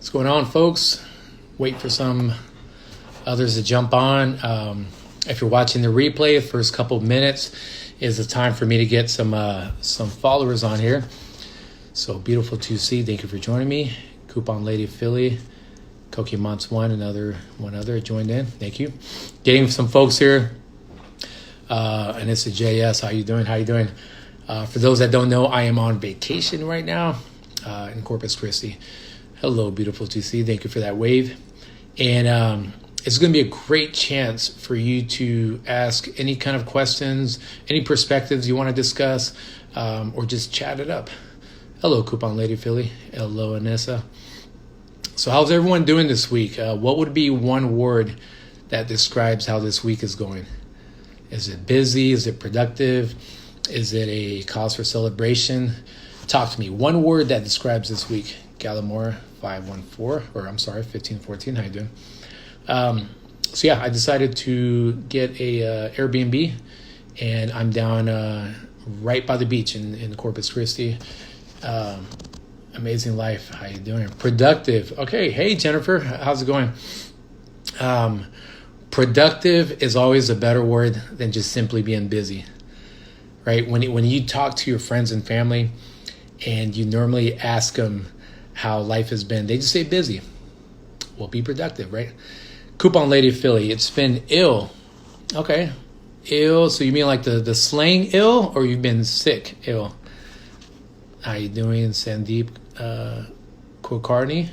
What's going on, folks? Wait for some others to jump on. If you're watching the replay, the first couple of minutes is the time for me to get some followers on here. So beautiful to see. Thank you for joining me. Coupon Lady Philly, Cokie Monts one other joined in. Thank you. Getting some folks here. And it's a JS. How you doing? For those that don't know, I am on vacation right now in Corpus Christi. Hello, beautiful TC. Thank you for that wave. And it's going to be a great chance for you to ask any kind of questions, any perspectives you want to discuss, or just chat it up. Hello, Coupon Lady Philly. Hello, Anessa. So how's everyone doing this week? What would be one word that describes how this week is going? Is it busy? Is it productive? Is it a cause for celebration? Talk to me. One word that describes this week. Gallimore 1514. How you doing? So yeah, I decided to get a Airbnb, and I'm down right by the beach in Corpus Christi. Amazing life. How you doing? Productive. Okay. Hey, Jennifer. How's it going? Productive is always a better word than just simply being busy, right? When you talk to your friends and family and you normally ask them how life has been, they just say busy. Well, be productive, right? Coupon Lady Philly, it's been ill. Okay. Ill, so you mean like the slang ill, or you've been sick ill? How you doing, Sandeep Kulkarni?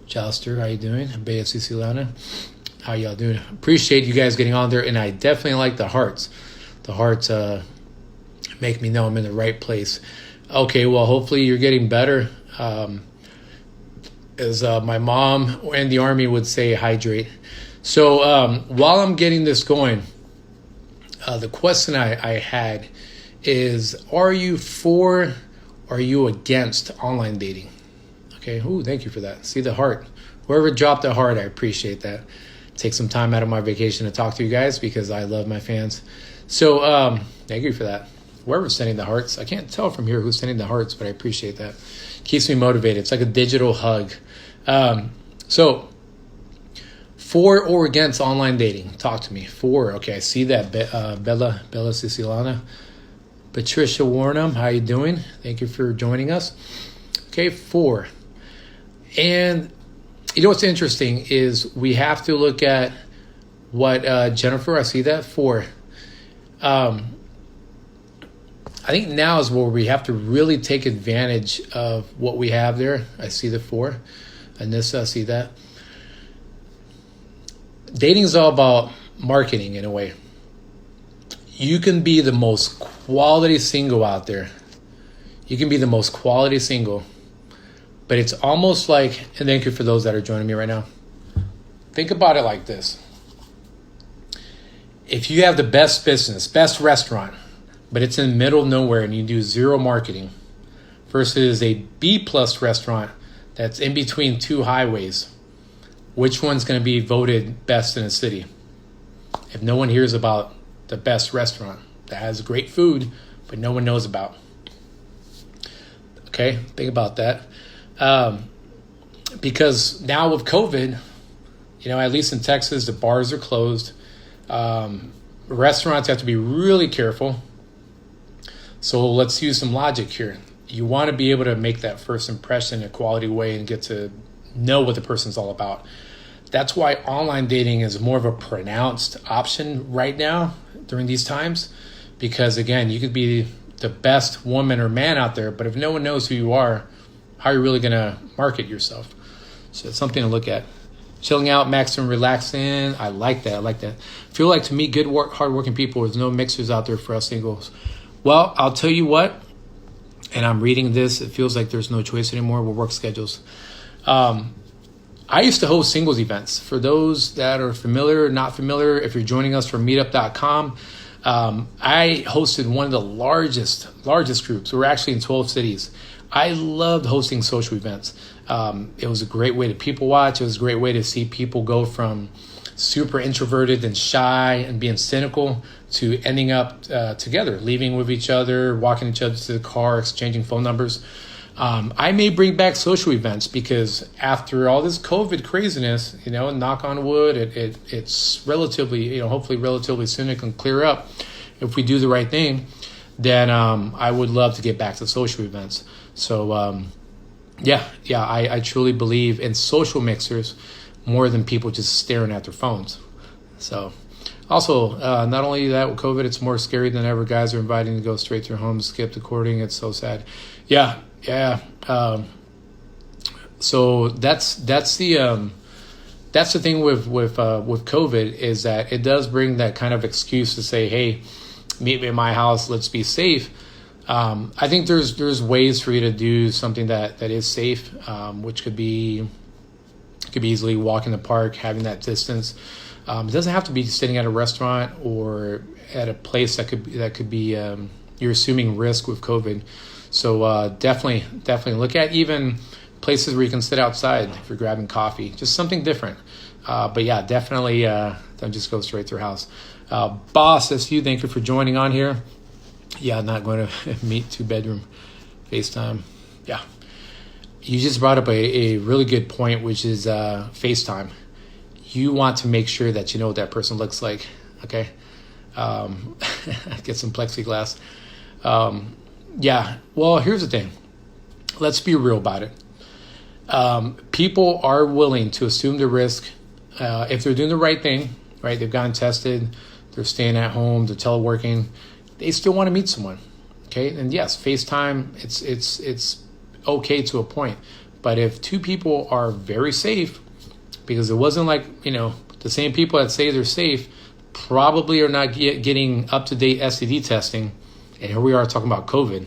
Jouster, how you doing? Bea Siciliana, how y'all doing? Appreciate you guys getting on there, and I definitely like the hearts. The hearts make me know I'm in the right place. Okay, well, hopefully you're getting better. As my mom and the Army would say, hydrate. So while I'm getting this going, the question I had is, are you for, are you against online dating? Okay, ooh, thank you for that. See the heart. Whoever dropped the heart, I appreciate that. Take some time out of my vacation to talk to you guys because I love my fans. So thank you for that. Whoever's sending the hearts, I can't tell from here who's sending the hearts, but I appreciate that. Keeps me motivated. It's like a digital hug. So for or against online dating, talk to me. For, okay, I see that. Bella Siciliana. Patricia Warnham, how you doing? Thank you for joining us. Okay, for. And you know what's interesting is we have to look at what Jennifer, I see that, for. I think now is where we have to really take advantage of what we have there. I see the for. Anissa, I see that. Dating is all about marketing in a way. You can be the most quality single out there. You can be the most quality single. But it's almost like, and thank you for those that are joining me right now. Think about it like this. If you have the best business, best restaurant, but it's in the middle of nowhere and you do zero marketing, versus a B-plus restaurant that's in between two highways, which one's going to be voted best in a city? If no one hears about the best restaurant that has great food, but no one knows about. Okay, think about that. Because now with COVID, at least in Texas, the bars are closed. Restaurants have to be really careful. So let's use some logic here. You want to be able to make that first impression in a quality way and get to know what the person's all about. That's why online dating is more of a pronounced option right now during these times. Because again, you could be the best woman or man out there, but if no one knows who you are, how are you really going to market yourself? So it's something to look at. Chilling out, maximum relaxing. I like that. I feel like to meet good, hardworking people, there's no mixers out there for us singles. Well, I'll tell you what, and I'm reading this, it feels like there's no choice anymore with work schedules. I used to host singles events. For those that are familiar or not familiar, if you're joining us from meetup.com, I hosted one of the largest groups. We're actually in 12 cities. I loved hosting social events. It was a great way to people watch. It was a great way to see people go from super introverted and shy and being cynical to ending up together, leaving with each other, walking each other to the car, exchanging phone numbers. I may bring back social events because after all this COVID craziness, knock on wood, it's relatively, hopefully relatively soon it can clear up if we do the right thing. Then I would love to get back to social events. So I truly believe in social mixers more than people just staring at their phones. So also, not only that with COVID, it's more scary than ever. Guys are inviting to go straight to their homes, skip the courting. It's so sad. Yeah. So that's the thing with COVID is that it does bring that kind of excuse to say, hey, meet me in my house, let's be safe. I think there's ways for you to do something that is safe, which could be easily walk in the park, having that distance. It doesn't have to be sitting at a restaurant or at a place that could be you're assuming risk with COVID. So definitely look at even places where you can sit outside if you're grabbing coffee, just something different. But yeah, definitely don't just go straight to your house. Boss, that's you. Thank you for joining on here. Yeah, not going to meet 2-bedroom FaceTime. Yeah. You just brought up a really good point, which is FaceTime. You want to make sure that you know what that person looks like, okay? Get some plexiglass. Yeah, well, here's the thing. Let's be real about it. People are willing to assume the risk if they're doing the right thing, right? They've gotten tested, they're staying at home, they're teleworking. They still want to meet someone, okay? And yes, FaceTime, it's okay to a point. But if two people are very safe, because it wasn't like, the same people that say they're safe probably are not getting up-to-date STD testing. And here we are talking about COVID.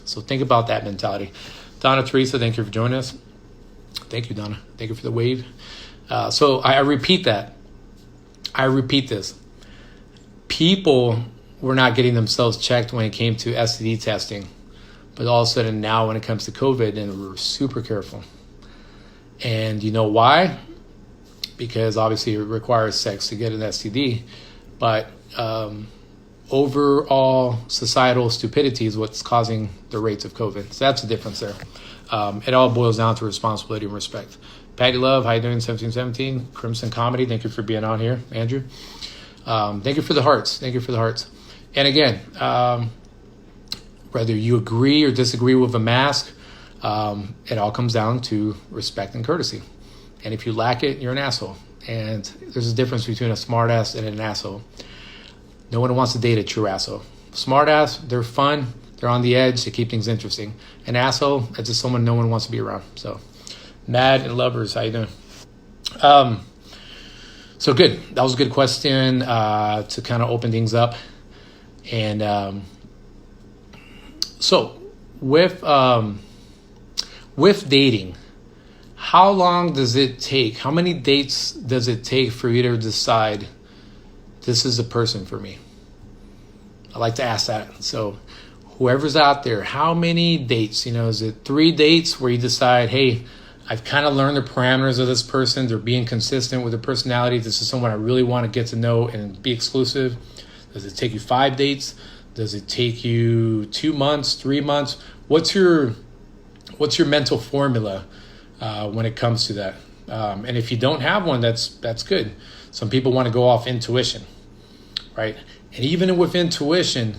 So think about that mentality. Donna Teresa, thank you for joining us. Thank you, Donna. Thank you for the wave. So I repeat that. I repeat this. People were not getting themselves checked when it came to STD testing. But all of a sudden now when it comes to COVID, then we're super careful. And you know why? Because obviously it requires sex to get an STD. But overall societal stupidity is what's causing the rates of COVID. So that's the difference there. It all boils down to responsibility and respect. Patty Love, how you doing? 1717. Crimson Comedy, thank you for being on here. Andrew, thank you for the hearts. Thank you for the hearts. And again, whether you agree or disagree with a mask, it all comes down to respect and courtesy. And if you lack it, you're an asshole. And there's a difference between a smart ass and an asshole. No one wants to date a true asshole. Smart ass, they're fun. They're on the edge. They keep things interesting. An asshole, that's just someone no one wants to be around. So, Mad and Lovers, how you doing? So good. That was a good question to kind of open things up. And so with dating, how long does it take? How many dates does it take for you to decide this is a person for me? I like to ask that. So whoever's out there, how many dates? Is it 3 dates where you decide, hey, I've kind of learned the parameters of this person. They're being consistent with their personality. This is someone I really want to get to know and be exclusive. Does it take you 5 dates? Does it take you 2 months, 3 months? What's your mental formula when it comes to that? And if you don't have one, that's good. Some people want to go off intuition, right? And even with intuition,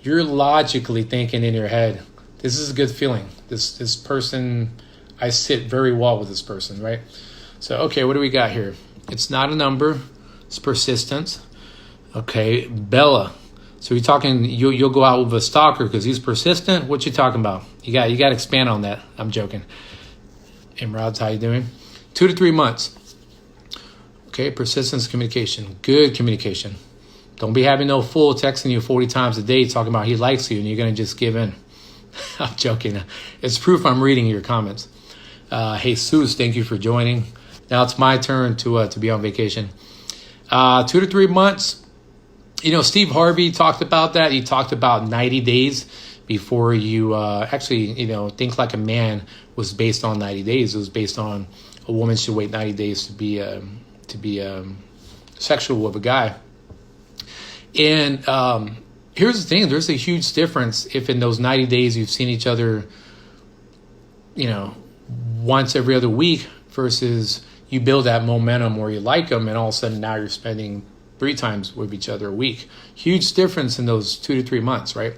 you're logically thinking in your head, this is a good feeling. This person, I sit very well with this person, right? So, okay, what do we got here? It's not a number. It's persistence. Okay, Bella. So you're talking, you'll go out with a stalker because he's persistent? What you talking about? You got to expand on that. I'm joking. Imrad's, how you doing? 2 to 3 months. Okay, persistence, communication. Good communication. Don't be having no fool texting you 40 times a day talking about he likes you and you're going to just give in. I'm joking. It's proof I'm reading your comments. Jesus, thank you for joining. Now it's my turn to be on vacation. 2 to 3 months. Steve Harvey talked about that. He talked about 90 days before you think like a man was based on 90 days. It was based on a woman should wait 90 days to be sexual with a guy. And here's the thing. There's a huge difference if in those 90 days you've seen each other once every other week versus you build that momentum where you like them and all of a sudden now you're spending 3 times with each other a week. Huge difference in those 2 to 3 months, right?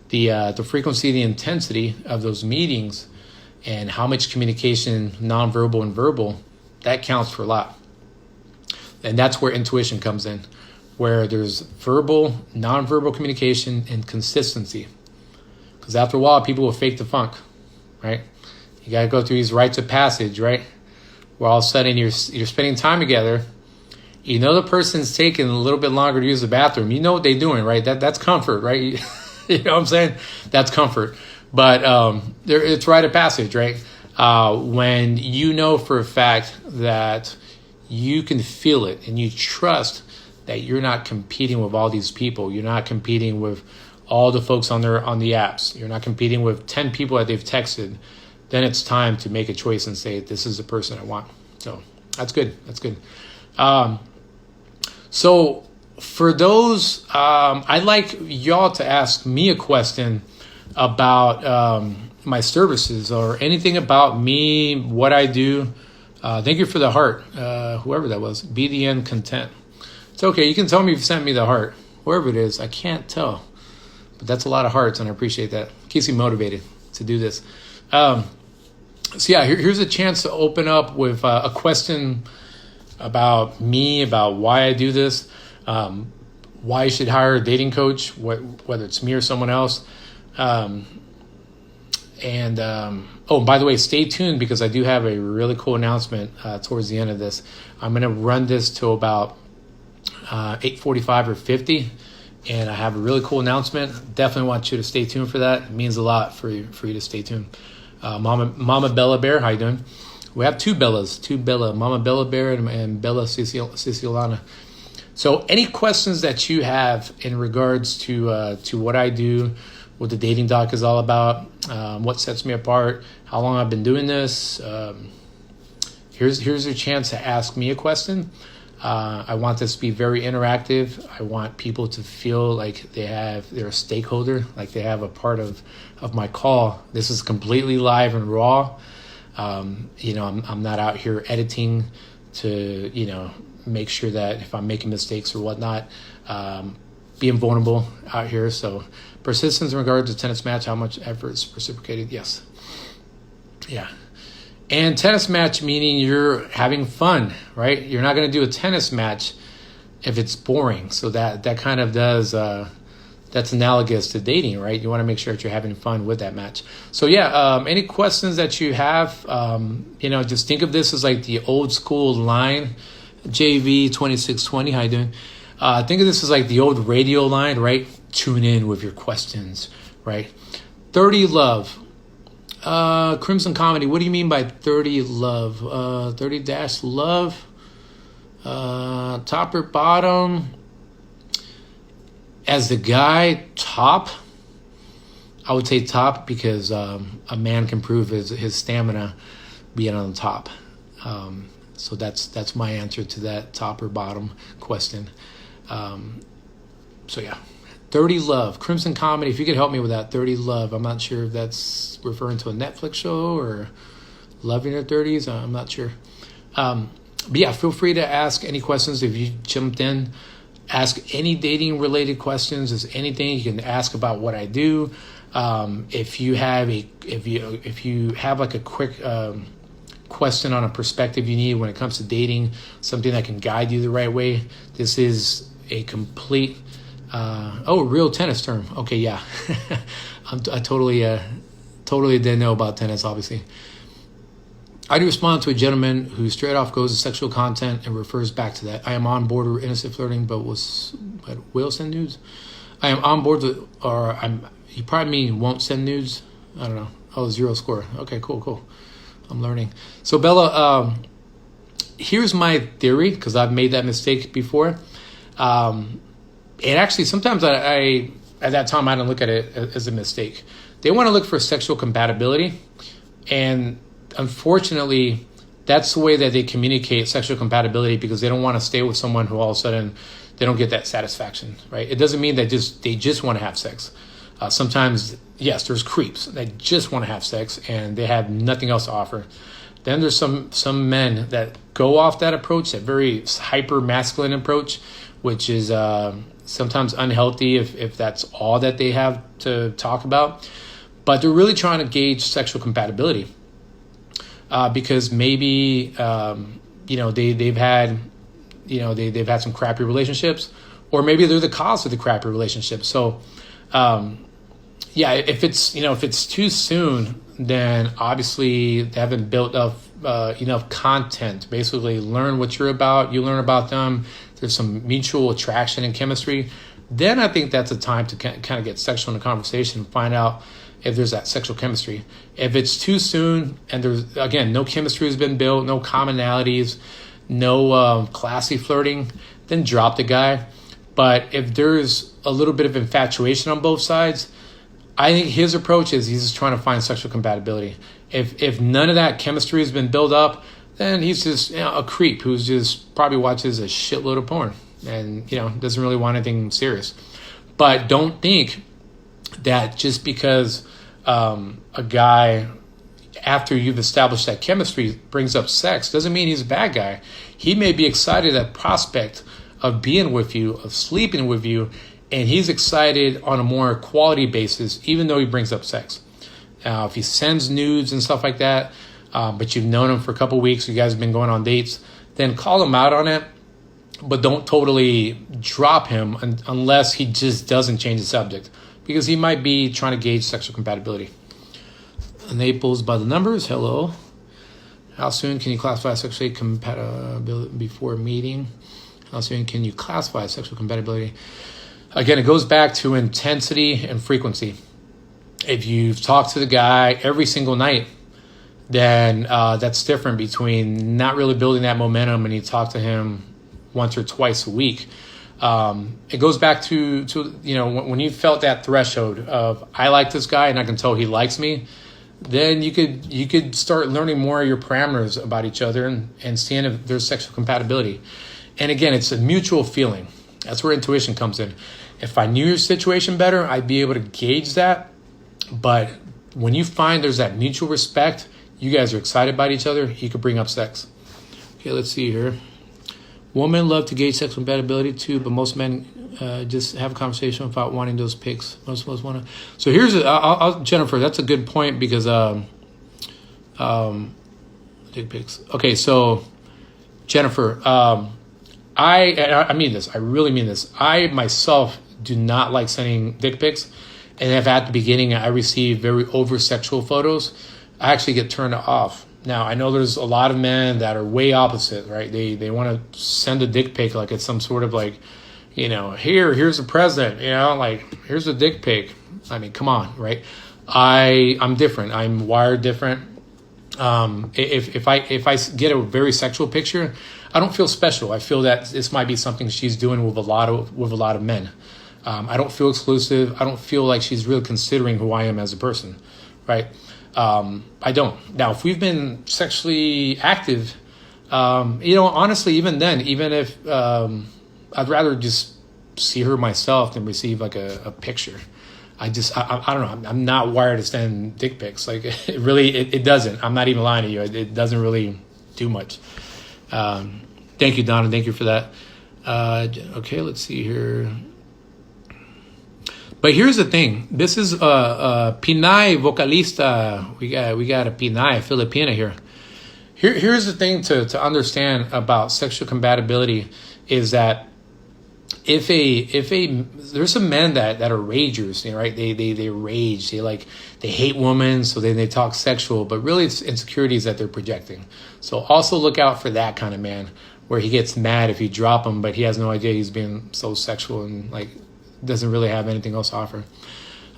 The frequency, the intensity of those meetings and how much communication, nonverbal and verbal, that counts for a lot. And that's where intuition comes in, where there's verbal, nonverbal communication and consistency. Because after a while, people will fake the funk, right? You got to go through these rites of passage, right? Where all of a sudden you're spending time together. You know the person's taking a little bit longer to use the bathroom. You know what they're doing, right? That's comfort, right? You know what I'm saying? That's comfort. But it's rite of passage, right? When you know for a fact that you can feel it and you trust that you're not competing with all these people. You're not competing with all the folks on the apps. You're not competing with 10 people that they've texted. Then it's time to make a choice and say, this is the person I want. So that's good. That's good. So for those, I'd like y'all to ask me a question about my services or anything about me, what I do. Thank you for the heart, whoever that was. BDN Content. It's okay. You can tell me if you sent me the heart. Whoever it is, I can't tell. But that's a lot of hearts, and I appreciate that. Keeps me motivated to do this. So yeah, here's a chance to open up with a question about me, about why I do this, why you should hire a dating coach, whether it's me or someone else. Oh, by the way, stay tuned because I do have a really cool announcement towards the end of this. I'm going to run this till about 8:45 or 50, and I have a really cool announcement. Definitely want you to stay tuned for that. It means a lot for you to stay tuned. Mama Bella Bear, how you doing? We have two Bella, Mama Bella Bear and Bella Siciliana. So any questions that you have in regards to what I do, what the Dating Doc is all about, what sets me apart, how long I've been doing this, here's your chance to ask me a question. I want this to be very interactive. I want people to feel like they're a stakeholder, like they have a part of my call. This is completely live and raw. I'm not out here editing to, make sure that if I'm making mistakes or whatnot, being vulnerable out here. So persistence in regards to tennis match, how much effort is reciprocated? Yes. Yeah. And tennis match meaning you're having fun, right? You're not going to do a tennis match if it's boring. So that kind of does, that's analogous to dating, right? You want to make sure that you're having fun with that match. So yeah, any questions that you have, just think of this as like the old school line, JV 2620, how you doing? Think of this as like the old radio line, right? Tune in with your questions, right? 30 love. Crimson Comedy, what do you mean by 30 love? 30-love? Top or bottom? As the guy, top. I would say top because a man can prove his stamina being on the top. So that's my answer to that top or bottom question. So yeah. 30 Love, Crimson Comedy. If you could help me with that, 30 Love. I'm not sure if that's referring to a Netflix show or Love in Your 30s. I'm not sure. But yeah, feel free to ask any questions if you jumped in. Ask any dating related questions. There's anything you can ask about what I do. If you have like a quick question on a perspective you need when it comes to dating, something that can guide you the right way. This is a complete. Real tennis term. Okay, yeah. I totally didn't know about tennis, obviously. I do respond to a gentleman who straight off goes to sexual content and refers back to that. I am on board with innocent flirting, but will send nudes. I am on board with, you probably mean won't send nudes. I don't know. Oh, 0 score. Okay, cool. I'm learning. So Bella, here's my theory, because I've made that mistake before. And actually, sometimes I at that time, I didn't look at it as a mistake. They want to look for sexual compatibility. And unfortunately, that's the way that they communicate sexual compatibility because they don't want to stay with someone who all of a sudden they don't get that satisfaction, right? It doesn't mean that they just want to have sex. Sometimes, yes, there's creeps that just want to have sex and they have nothing else to offer. Then there's some men that go off that approach, that very hyper masculine approach, which is sometimes unhealthy if that's all that they have to talk about. But they're really trying to gauge sexual compatibility because maybe they've had they've had some crappy relationships, or maybe they're the cause of the crappy relationship. So if it's too soon, then obviously they haven't built up enough content. Basically, learn what you're about. You learn about them. There's some mutual attraction and chemistry. Then I think that's a time to kind of get sexual in the conversation, find out if there's that sexual chemistry. If it's too soon and there's, again, no chemistry has been built, no commonalities, no classy flirting, then drop the guy. But if there's a little bit of infatuation on both sides, I think his approach is he's just trying to find sexual compatibility. If none of that chemistry has been built up, then he's just a creep who's just probably watches a shitload of porn and doesn't really want anything serious. But don't think that just because a guy, after you've established that chemistry, brings up sex doesn't mean he's a bad guy. He may be excited at the prospect of being with you, of sleeping with you, and he's excited on a more quality basis, even though he brings up sex. If he sends nudes and stuff like that, but you've known him for a couple weeks, you guys have been going on dates, then call him out on it, but don't totally drop him unless he just doesn't change the subject, because he might be trying to gauge sexual compatibility. Naples by the numbers, hello. How soon can you classify sexual compatibility before meeting? How soon can you classify sexual compatibility? Again, it goes back to intensity and frequency. If you've talked to the guy every single night, then that's different between not really building that momentum and you talk to him once or twice a week. It goes back to when you felt that threshold of I like this guy and I can tell he likes me, then you could start learning more of your parameters about each other and seeing if there's sexual compatibility. And again, it's a mutual feeling. That's where intuition comes in. If I knew your situation better, I'd be able to gauge that. But when you find there's that mutual respect, you guys are excited about each other, you could bring up sex. Okay, let's see here. Women love to gauge sexual compatibility too, but most men just have a conversation without wanting those pics. Most want to. So here's Jennifer. That's a good point because dick pics. Okay, so Jennifer, I mean this. I really mean this. I myself do not like sending dick pics, and if at the beginning I receive very over sexual photos, I actually get turned off. Now, I know there's a lot of men that are way opposite, right? They want to send a dick pic like it's some sort of like, here's a present, like here's a dick pic. I mean, come on, right? I'm different. I'm wired different. If I get a very sexual picture, I don't feel special. I feel that this might be something she's doing with a lot of men. I don't feel exclusive. I don't feel like she's really considering who I am as a person, right? I don't. Now, if we've been sexually active, honestly, even then, even if I'd rather just see her myself than receive like a picture. I don't know. I'm not wired to send dick pics. Like it doesn't. I'm not even lying to you. It doesn't really do much. Thank you, Donna. Thank you for that. Okay, let's see here. But here's the thing. This is Pinay vocalista. We got a Pinay, Filipina here. Here's the thing to understand about sexual compatibility is that if there's some men that are ragers, right? They rage. They hate women, so then they talk sexual, but really it's insecurities that they're projecting. So also look out for that kind of man where he gets mad if you drop him, but he has no idea he's being so sexual and doesn't really have anything else to offer.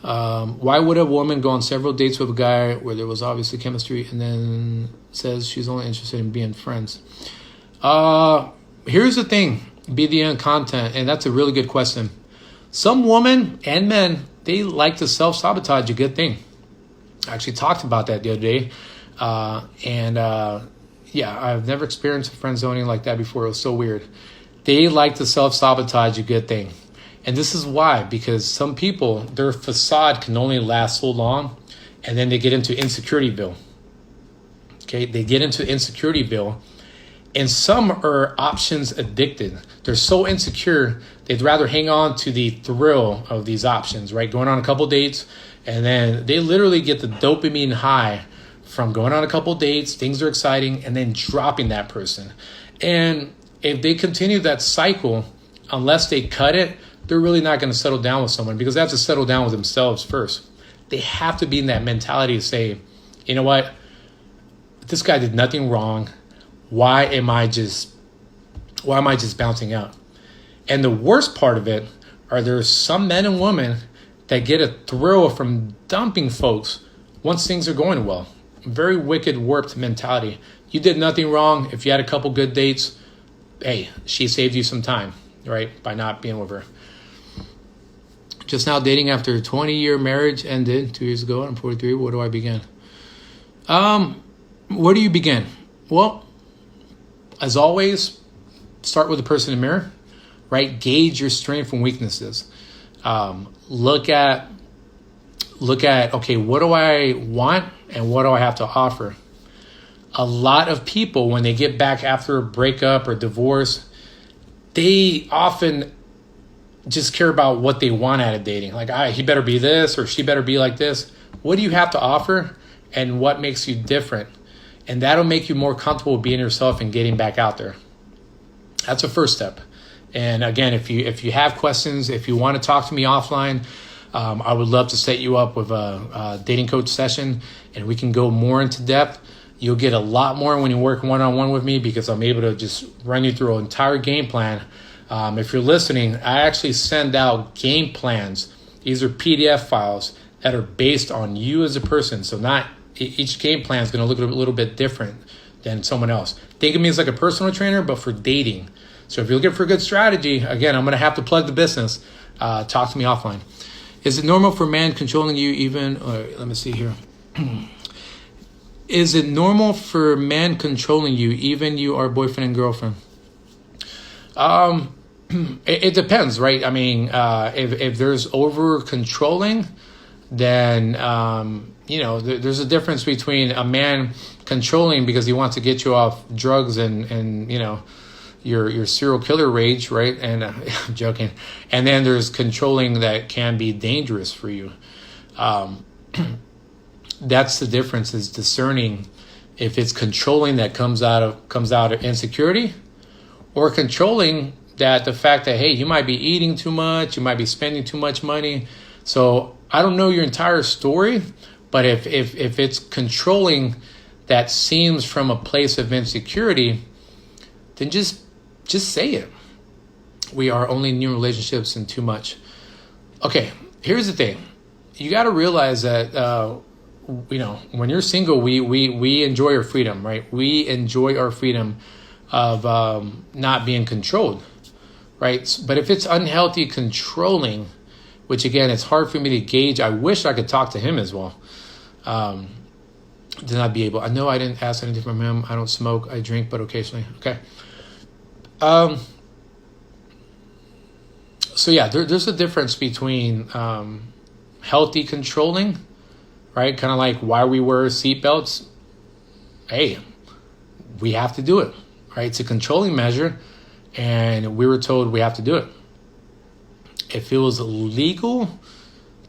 Why would a woman go on several dates with a guy where there was obviously chemistry and then says she's only interested in being friends? Here's the thing, BDN content, and that's a really good question. Some women and men, they like to self-sabotage a good thing. I actually talked about that the other day. I've never experienced friend zoning like that before. It was so weird. They like to self-sabotage a good thing. And this is why, because some people, their facade can only last so long, and then they get into insecurityville. Okay, they get into insecurityville, and some are options addicted. They're so insecure, they'd rather hang on to the thrill of these options, right? Going on a couple dates, and then they literally get the dopamine high from going on a couple dates, things are exciting, and then dropping that person. And if they continue that cycle, unless they cut it, they're really not going to settle down with someone, because they have to settle down with themselves first. They have to be in that mentality to say, you know what? This guy did nothing wrong. Why am I just bouncing out? And the worst part of it are there's some men and women that get a thrill from dumping folks once things are going well. Very wicked, warped mentality. You did nothing wrong. If you had a couple good dates, hey, she saved you some time, right? By not being with her. Just now dating after a 20-year marriage ended 2 years ago. I'm 43. Where do I begin? Where do you begin? Well, as always, start with the person in the mirror, right? Gauge your strengths and weaknesses. Look at, okay, what do I want and what do I have to offer? A lot of people, when they get back after a breakup or divorce, they often just care about what they want out of dating. Like, he better be this or she better be like this. What do you have to offer and what makes you different? And that'll make you more comfortable being yourself and getting back out there. That's the first step. And again, if you have questions, if you want to talk to me offline, I would love to set you up with a dating coach session, and we can go more into depth. You'll get a lot more when you work one-on-one with me, because I'm able to just run you through an entire game plan. If you're listening, I actually send out game plans. These are PDF files that are based on you as a person. So not each game plan is going to look a little bit different than someone else. Think of me as like a personal trainer, but for dating. So if you're looking for a good strategy, again, I'm going to have to plug the business. Talk to me offline. Is it normal for a man controlling you even? Let me see here. Is it normal for a man controlling you even you are boyfriend and girlfriend? It depends, right? I mean, if there's over controlling, then there's a difference between a man controlling because he wants to get you off drugs and your serial killer rage, right? And I'm joking. And then there's controlling that can be dangerous for you. That's the difference, is discerning if it's controlling that comes out of insecurity, or controlling that the fact that, hey, you might be eating too much, you might be spending too much money. So I don't know your entire story, but if it's controlling that seems from a place of insecurity, then just say it. We are only in new relationships and too much. Okay, here's the thing. You got to realize that when you're single, we enjoy our freedom, right? We enjoy our freedom of not being controlled, right? But if it's unhealthy controlling, which again, it's hard for me to gauge. I wish I could talk to him as well. Did not be able. I know I didn't ask anything from him. I don't smoke. I drink, but occasionally. Okay. So yeah, there's a difference between healthy controlling, right? Kind of like why we wear seatbelts. Hey, we have to do it, right? It's a controlling measure, and we were told we have to do it. If it was legal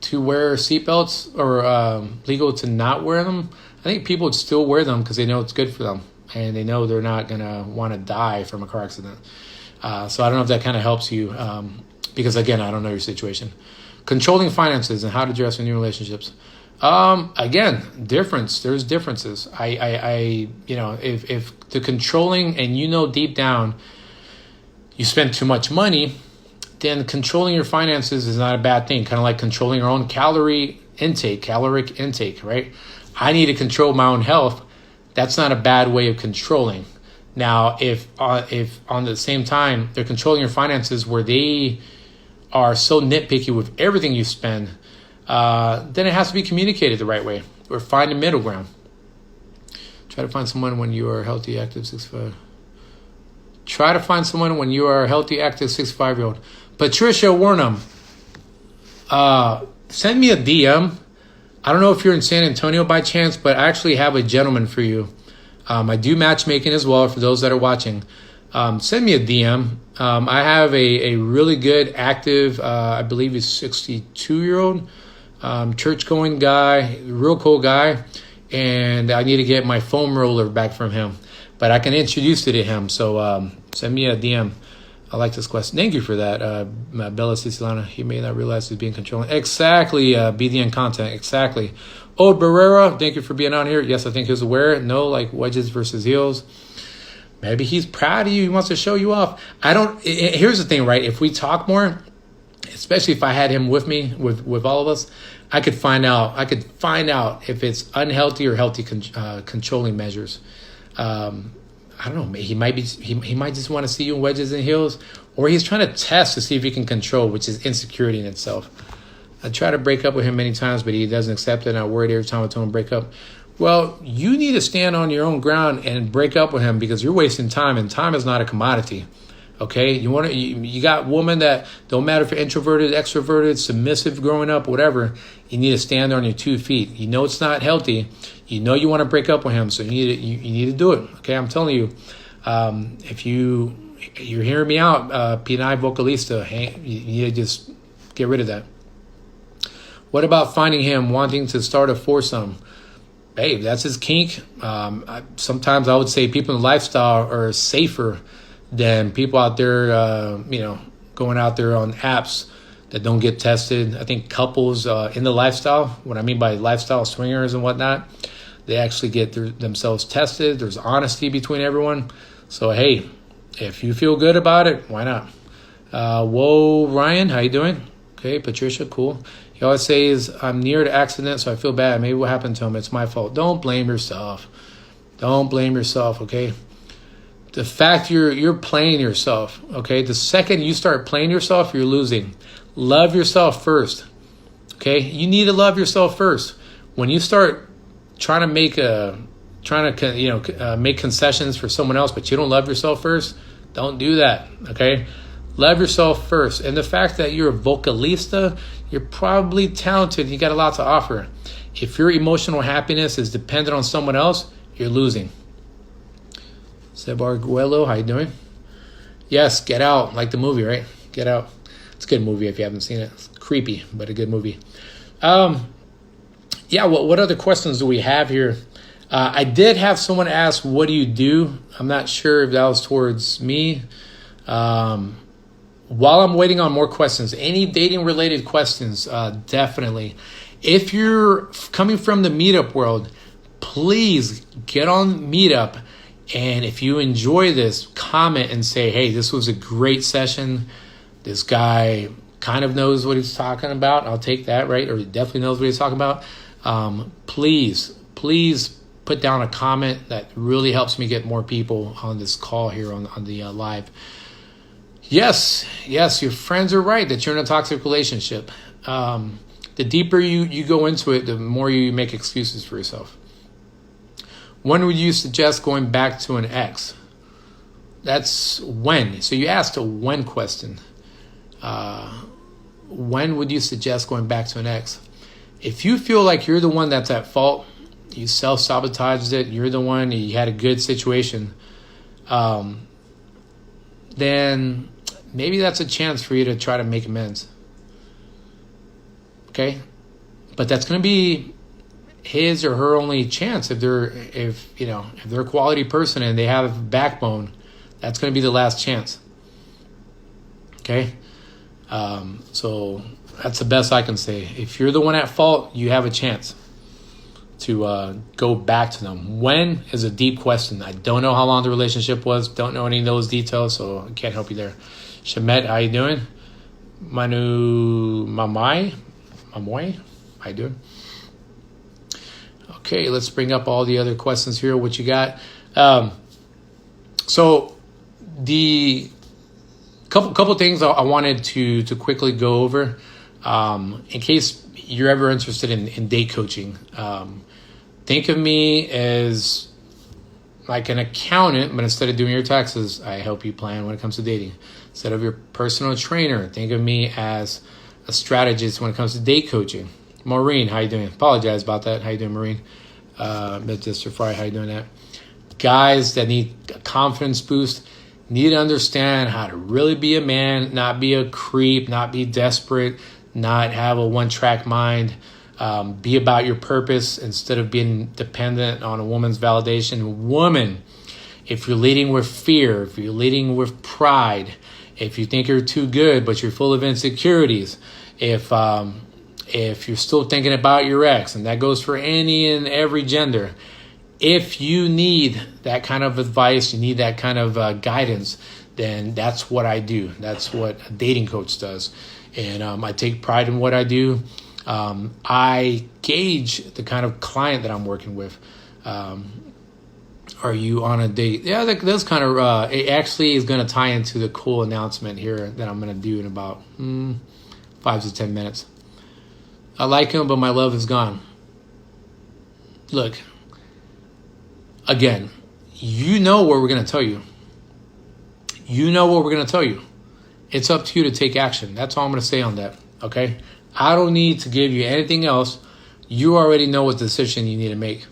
to wear seatbelts or legal to not wear them, I think people would still wear them because they know it's good for them, and they know they're not going to want to die from a car accident. So I don't know if that kind of helps you, because again, I don't know your situation. Controlling finances and how to address in new relationships. Again, there's differences. If the controlling, and deep down you spend too much money, then controlling your finances is not a bad thing. Kind of like controlling your own caloric intake, right? I need to control my own health. That's not a bad way of controlling. Now, if on the same time they're controlling your finances where they are so nitpicky with everything you spend, then it has to be communicated the right way, or find a middle ground. Try to find someone when you are healthy, active, 6'5". Try to find someone when you are a healthy, active 65-year-old. Patricia Warnham, send me a DM. I don't know if you're in San Antonio by chance, but I actually have a gentleman for you. I do matchmaking as well for those that are watching. Send me a DM. I have a really good, active, I believe he's 62-year-old, church-going guy, real cool guy, and I need to get my foam roller back from him. But I can introduce you to him, so send me a DM. I like this question. Thank you for that, Bella Cicilana. He may not realize he's being controlling. Exactly, BDN content, exactly. Oh, Barrera, thank you for being on here. Yes, I think he's aware. No, like wedges versus heels. Maybe he's proud of you. He wants to show you off. Here's the thing, right? If we talk more, especially if I had him with me, with all of us, I could find out if it's unhealthy or healthy controlling measures. I don't know. He might just want to see you in wedges and heels, or he's trying to test to see if he can control, which is insecurity in itself. I try to break up with him many times, but he doesn't accept it. And I'm worried every time I tell him to break up. Well, you need to stand on your own ground and break up with him because you're wasting time, and time is not a commodity. Okay, you got women that don't matter if you're introverted, extroverted, submissive, growing up, whatever. You need to stand on your 2 feet. You know it's not healthy. You know you want to break up with him, so you need to do it. Okay, I'm telling you, if you're hearing me out, P9 vocalista, you need to just get rid of that. What about finding him wanting to start a foursome? Hey, that's his kink. Sometimes I would say people in lifestyle are safer than people out there, going out there on apps that don't get tested. I think couples in the lifestyle, what I mean by lifestyle swingers and whatnot, they actually get themselves tested. There's honesty between everyone. So, hey, if you feel good about it, why not? Whoa, Ryan, how you doing? Okay, Patricia, cool. He always says, I'm near the accident, so I feel bad. Maybe what happened to him, it's my fault. Don't blame yourself. Don't blame yourself, okay? The fact you're playing yourself, okay? The second you start playing yourself, you're losing. Love yourself first, okay? You need to love yourself first. When you start trying to make make concessions for someone else, but you don't love yourself first, don't do that, okay? Love yourself first. And the fact that you're a vocalista, you're probably talented. You got a lot to offer. If your emotional happiness is dependent on someone else, you're losing. Seb Arguello, how you doing? Yes, Get Out, like the movie, right? Get Out. It's a good movie if you haven't seen it. It's creepy, but a good movie. What other questions do we have here? I did have someone ask, what do you do? I'm not sure if that was towards me. While I'm waiting on more questions, any dating-related questions, definitely. If you're coming from the meetup world, please get on Meetup. And if you enjoy this, comment and say, hey, this was a great session. This guy kind of knows what he's talking about. I'll take that, right? Or he definitely knows what he's talking about. Please put down a comment. That really helps me get more people on this call here on the live. Yes, your friends are right that you're in a toxic relationship. The deeper you go into it, the more you make excuses for yourself. When would you suggest going back to an ex? That's when. So you asked a when question. When would you suggest going back to an ex? If you feel like you're the one that's at fault, you self-sabotaged it, you're the one, you had a good situation, then maybe that's a chance for you to try to make amends. Okay? But that's going to be his or her only chance if they're a quality person and they have backbone. That's going to be the last chance. Okay? So that's the best I can say. If you're the one at fault, you have a chance to go back to them. When is a deep question. I don't know how long the relationship was. Don't know any of those details, so I can't help you there. Shamet, how you doing? Mamoy, how you doing? Okay, let's bring up all the other questions here. What you got? So the couple things I wanted to quickly go over, in case you're ever interested in date coaching. Think of me as like an accountant, but instead of doing your taxes, I help you plan when it comes to dating. Instead of your personal trainer, think of me as a strategist when it comes to date coaching. Maureen, how you doing? Apologize about that. How you doing, Maureen? Mr. Fry, how you doing that? Guys that need a confidence boost need to understand how to really be a man, not be a creep, not be desperate, not have a one-track mind. Be about your purpose instead of being dependent on a woman's validation. Woman, if you're leading with fear, if you're leading with pride, if you think you're too good but you're full of insecurities, if you're still thinking about your ex, and that goes for any and every gender, if you need that kind of advice, you need that kind of guidance, then that's what I do. That's what a dating coach does. And I take pride in what I do. I gauge the kind of client that I'm working with. Are you on a date? Yeah, that's kind of, it actually is going to tie into the cool announcement here that I'm going to do in about 5 to 10 minutes. I like him, but my love is gone. Look, again, you know what we're going to tell you. You know what we're going to tell you. It's up to you to take action. That's all I'm going to say on that, okay? I don't need to give you anything else. You already know what decision you need to make,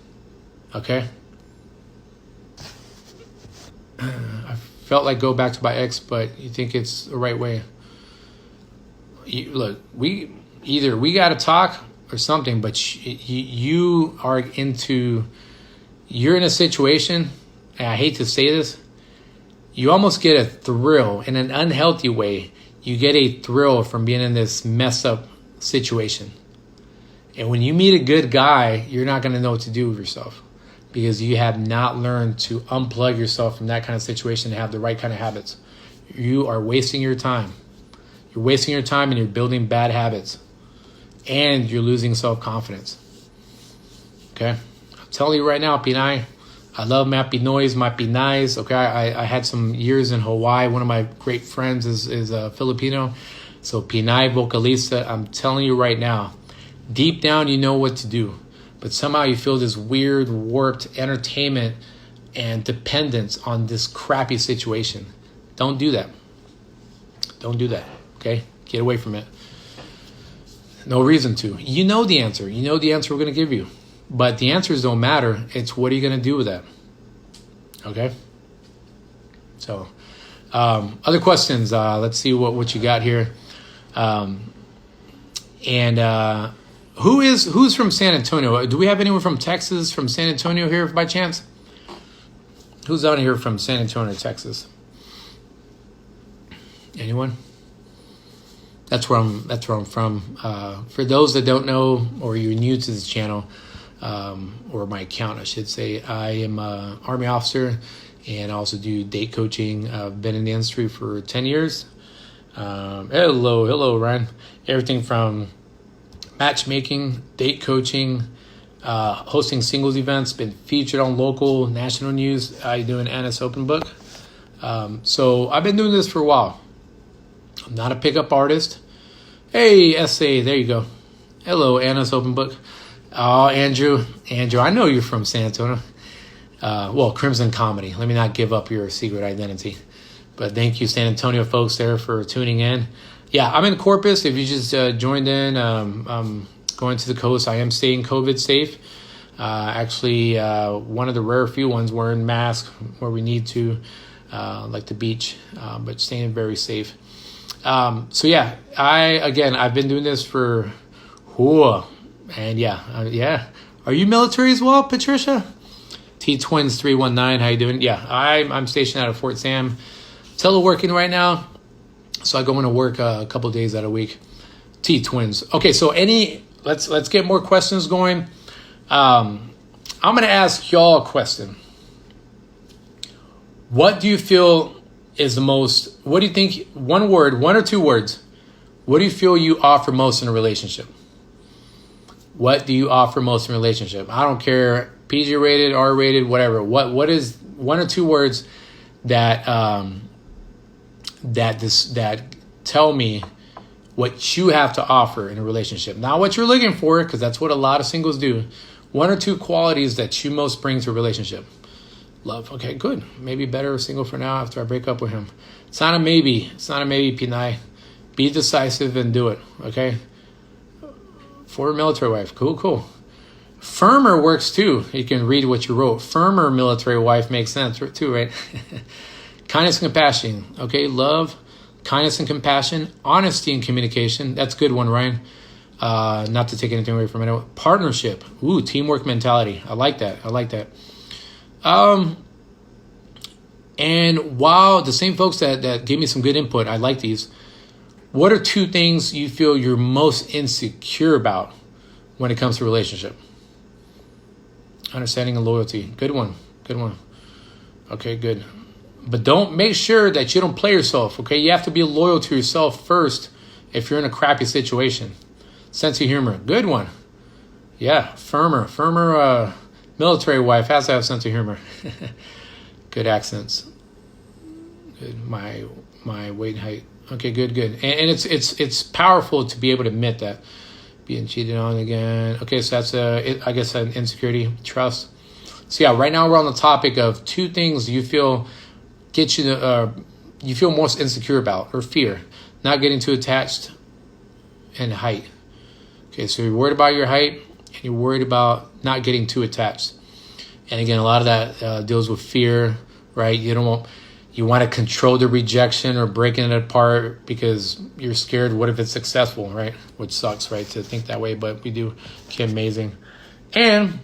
okay? I felt like go back to my ex, but you think it's the right way. Look, we got to talk or something, but you are you're in a situation, and I hate to say this, you almost get a thrill in an unhealthy way. You get a thrill from being in this mess up situation. And when you meet a good guy, you're not going to know what to do with yourself because you have not learned to unplug yourself from that kind of situation and have the right kind of habits. You are wasting your time. You're wasting your time and you're building bad habits. And you're losing self-confidence. Okay? I'm telling you right now, Pinay, I love Mappy Noise, Mappy Nice. Okay, I had some years in Hawaii. One of my great friends is Filipino. So Pinay Vocalista, I'm telling you right now, deep down you know what to do. But somehow you feel this weird, warped entertainment and dependence on this crappy situation. Don't do that. Don't do that, okay? Get away from it. No reason to. You know the answer. You know the answer we're going to give you. But the answers don't matter. It's what are you going to do with that? Okay? So, other questions. Let's see what you got here. Who's from San Antonio? Do we have anyone from Texas, from San Antonio here by chance? Who's out here from San Antonio, Texas? Anyone? That's where I'm from. For those that don't know, or you're new to this channel, or my account, I should say, I am an Army officer, and I also do date coaching. I've been in the industry for 10 years. Hello, Ryan. Everything from matchmaking, date coaching, hosting singles events, been featured on local, national news. I do an Anna's Open Book. So I've been doing this for a while. I'm not a pickup artist. Hey, SA, there you go. Hello, Anna's Open Book. Oh, Andrew, I know you're from San Antonio. Well, Crimson Comedy. Let me not give up your secret identity. But thank you, San Antonio folks there for tuning in. Yeah, I'm in Corpus. If you just joined in, I'm going to the coast. I am staying COVID safe. Actually, one of the rare few ones wearing masks where we need to, like the beach, but staying very safe. So yeah, I've been doing this for, and yeah. Are you military as well, Patricia? T-Twins 319, how you doing? Yeah, I'm stationed out of Fort Sam. Teleworking right now, so I go into work a couple days out of week. T-Twins. Okay, so let's get more questions going. I'm going to ask y'all a question. What do you feel is the most, what do you think, one or two words, what do you feel you offer most in a relationship? What do you offer most in a relationship? I don't care, PG rated, R rated, whatever. What is one or two words that that tell me what you have to offer in a relationship? Not what you're looking for, because that's what a lot of singles do. One or two qualities that you most bring to a relationship. Love. Okay, good. Maybe better single for now after I break up with him. It's not a maybe. It's not a maybe, Pinay. Be decisive and do it. Okay. For a military wife. Cool. Firmer works too. You can read what you wrote. Firmer military wife makes sense too, right? Kindness and compassion. Okay, love, kindness and compassion, honesty and communication. That's a good one, Ryan. Not to take anything away from it. Partnership. Ooh, teamwork mentality. I like that. And wow, the same folks that gave me some good input. I like these. What are 2 things you feel you're most insecure about when it comes to relationship? Understanding and loyalty. Good one. Okay, good. But make sure that you don't play yourself, okay? You have to be loyal to yourself first if you're in a crappy situation. Sense of humor. Good one. Yeah, firmer military wife has to have sense of humor. Good accents. Good. My weight and height. Okay, good. And it's powerful to be able to admit that. Being cheated on again. Okay, so that's I guess an insecurity, trust. So yeah, right now we're on the topic of 2 things you feel get you you feel most insecure about, or fear. Not getting too attached, and height. Okay, so you're worried about your height and you're worried about not getting too attached. And again, a lot of that deals with fear, right? You want to control the rejection or breaking it apart because you're scared. What if it's successful, right? Which sucks, right, to think that way, but we do. Okay, amazing. And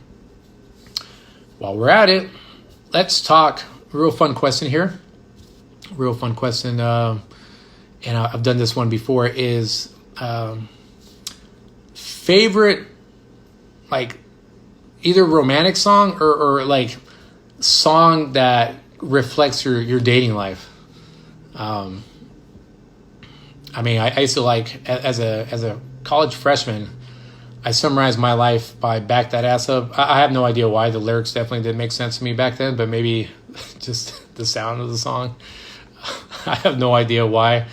while we're at it, let's talk. Real fun question here. And I've done this one before, is favorite, like, either romantic song or like song that reflects your dating life. I used to, like, as a college freshman, I summarized my life by Back That Ass Up. I have no idea why. The lyrics definitely didn't make sense to me back then, but maybe just the sound of the song. I have no idea why.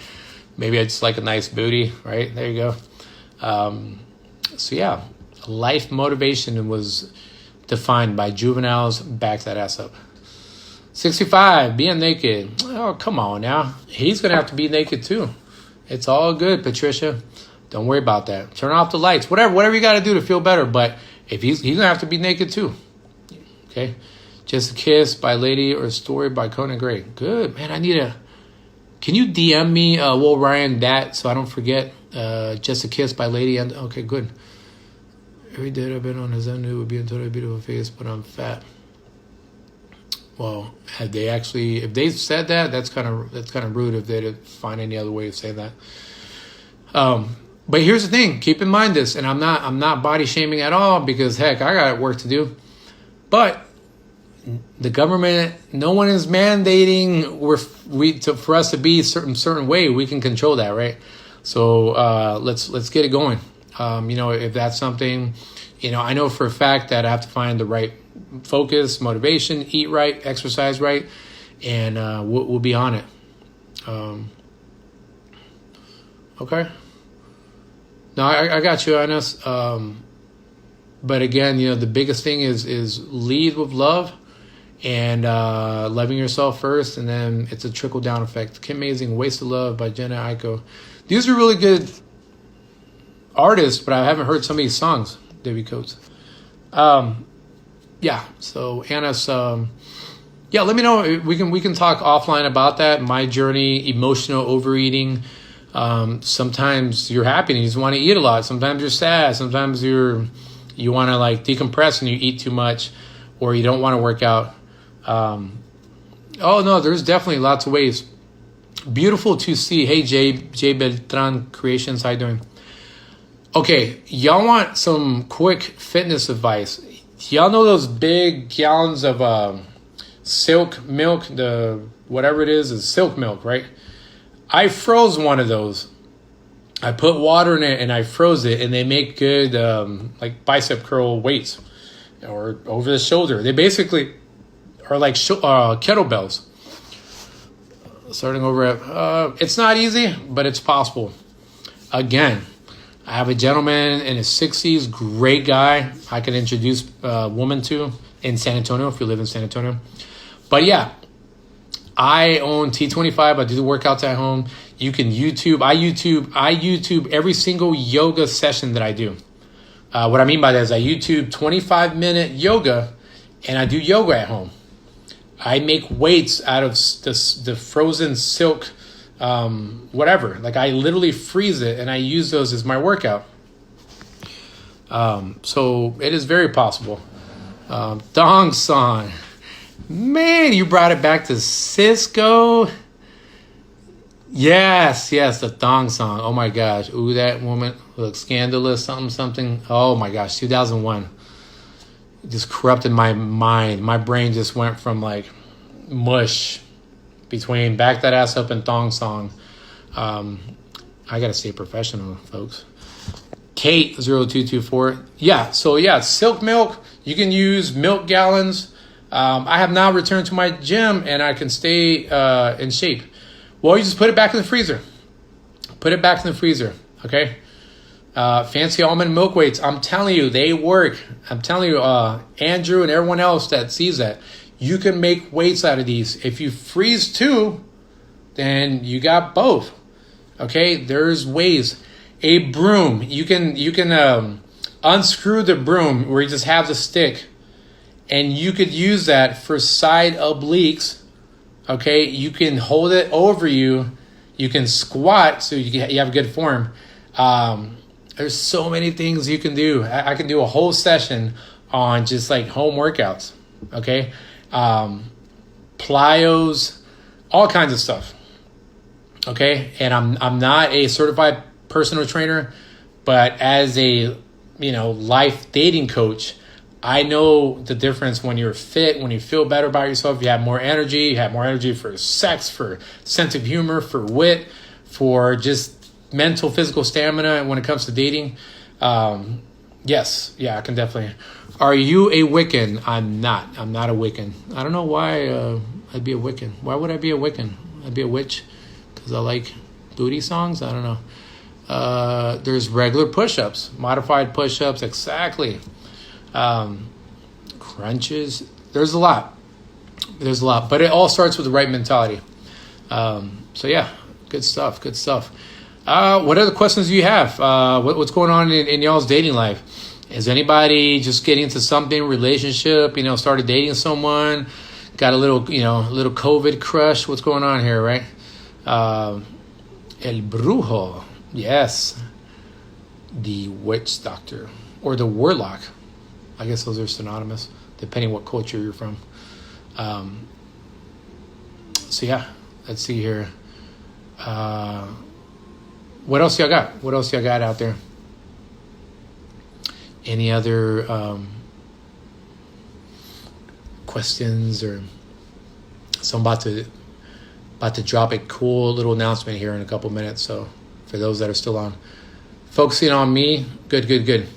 Maybe I just like a nice booty, right? There you go. So yeah, life motivation was defined by Juvenile's Back That Ass Up. 65, being naked. Oh, come on now. He's going to have to be naked too. It's all good, Patricia. Don't worry about that. Turn off the lights. Whatever you got to do to feel better. But if he's going to have to be naked too. Okay. Just a Kiss by Lady or Story by Conan Gray. Good, man. Can you DM me, Will Ryan, that so I don't forget? Just a Kiss by Lady. And okay, good. Every day I've been on his end, it would be a totally beautiful face, but I'm fat. Well, if they said that, that's kind of rude if they didn't find any other way of saying that. But here's the thing: keep in mind this, and I'm not body shaming at all, because heck, I got work to do. But the government, no one is mandating for us to be a certain way. We can control that, right? So let's get it going. If that's something, I know for a fact that I have to find the right focus, motivation, eat right, exercise right, and we'll be on it. Okay. No, I got you, Anas. But again, the biggest thing is lead with love and loving yourself first, and then it's a trickle-down effect. Amazing. Waste of Love by Jenna Aiko. These are really good artists, but I haven't heard some of these songs, David Coates. Yeah, so Anas, let me know. We can talk offline about that. My journey, emotional overeating. Sometimes you're happy and you just want to eat a lot. Sometimes you're sad. Sometimes you want to like decompress and you eat too much, or you don't want to work out. There's definitely lots of ways. Beautiful to see. Hey, J Beltran Creations, how you doing? Okay, y'all want some quick fitness advice? Y'all know those big gallons of silk milk, the whatever it is silk milk, right? I froze one of those. I put water in it and I froze it, and they make good like bicep curl weights or over the shoulder. They basically are like kettlebells. Starting over at, it's not easy, but it's possible. Again, I have a gentleman in his 60s, great guy I can introduce a woman to in San Antonio if you live in San Antonio. But yeah, I own T25. I do the workouts at home. You can YouTube. I YouTube every single yoga session that I do. What I mean by that is I YouTube 25-minute yoga, and I do yoga at home. I make weights out of the frozen silk, whatever. Like I literally freeze it, and I use those as my workout. So it is very possible. Dong song. Man, you brought it back to Cisco. Yes, the thong song. Oh my gosh. Ooh, that woman looks scandalous, something. Oh my gosh, 2001. Just corrupted my mind. My brain just went from like mush between Back That Ass Up and thong song. I gotta stay professional, folks. Kate0224. Yeah, so yeah, silk milk. You can use milk gallons. I have now returned to my gym and I can stay in shape. Well, you just put it back in the freezer. Put it back in the freezer, okay? Fancy almond milk weights. I'm telling you, they work. I'm telling you, Andrew and everyone else that sees that, you can make weights out of these. If you freeze two, then you got both, okay? There's ways. A broom. You can unscrew the broom where you just have the stick, and you could use that for side obliques. Okay, you can hold it over you. You can squat so you have a good form. There's so many things you can do. I can do a whole session on just like home workouts. Okay, plyos, all kinds of stuff. Okay, and I'm not a certified personal trainer, but as a life dating coach, I know the difference when you're fit, when you feel better about yourself, you have more energy for sex, for sense of humor, for wit, for just mental, physical stamina when it comes to dating. Yes, yeah, I can definitely. Are you a Wiccan? I'm not a Wiccan. I don't know why I'd be a Wiccan. Why would I be a Wiccan? I'd be a witch because I like booty songs? I don't know. There's regular push-ups, modified push-ups, exactly. Crunches. There's a lot, but it all starts with the right mentality. So yeah, good stuff. What other questions do you have? What's going on in y'all's dating life? Is anybody just getting into something, relationship, started dating someone, got a little COVID crush? What's going on here, right? El Brujo. Yes. The witch doctor or the warlock. I guess those are synonymous, depending what culture you're from. So yeah, let's see here. What else y'all got? What else y'all got out there? Any other questions or? So I'm about to drop a cool little announcement here in a couple minutes. So for those that are still on, focusing on me, good.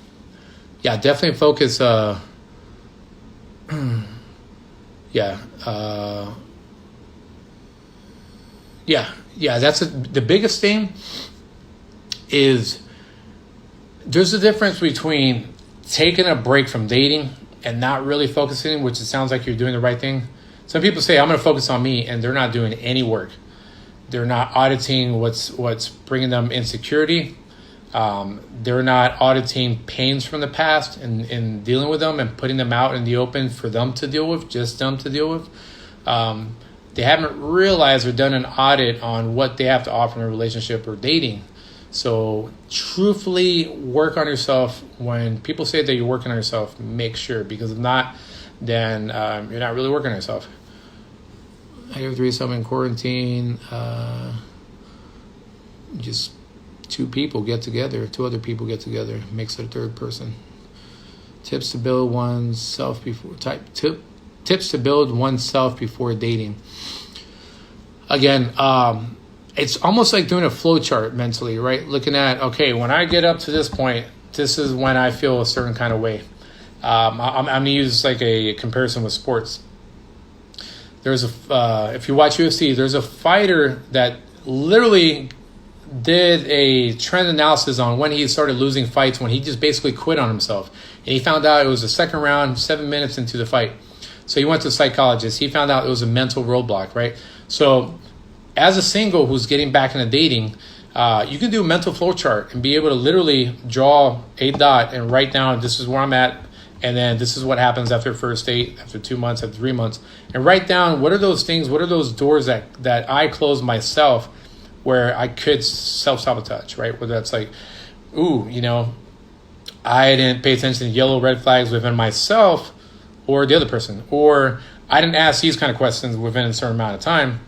Yeah, definitely focus. That's the biggest thing. Is there's a difference between taking a break from dating and not really focusing, which it sounds like you're doing the right thing. Some people say, I'm going to focus on me, and they're not doing any work. They're not auditing what's bringing them insecurity. They're not auditing pains from the past and dealing with them and putting them out in the open for them to deal with, just them to deal with. They haven't realized or done an audit on what they have to offer in a relationship or dating. So truthfully work on yourself. When people say that you're working on yourself, make sure, because if not, then you're not really working on yourself. I have threesome in quarantine. Just two other people get together, makes it a third person. Tips to build oneself before dating. Again, it's almost like doing a flow chart mentally, right? Looking at, okay, when I get up to this point, this is when I feel a certain kind of way. I'm going to use like a comparison with sports. There's if you watch UFC, there's a fighter that literally did a trend analysis on when he started losing fights, when he just basically quit on himself. And he found out it was the second round, 7 minutes into the fight. So he went to a psychologist. He found out it was a mental roadblock, right? So as a single who's getting back into dating, you can do a mental flow chart and be able to literally draw a dot and write down, this is where I'm at, and then this is what happens after first date, after 2 months, after 3 months, and write down what are those things, what are those doors that I close myself where I could self-sabotage, right? Whether that's like, ooh, I didn't pay attention to yellow red flags within myself or the other person, or I didn't ask these kind of questions within a certain amount of time.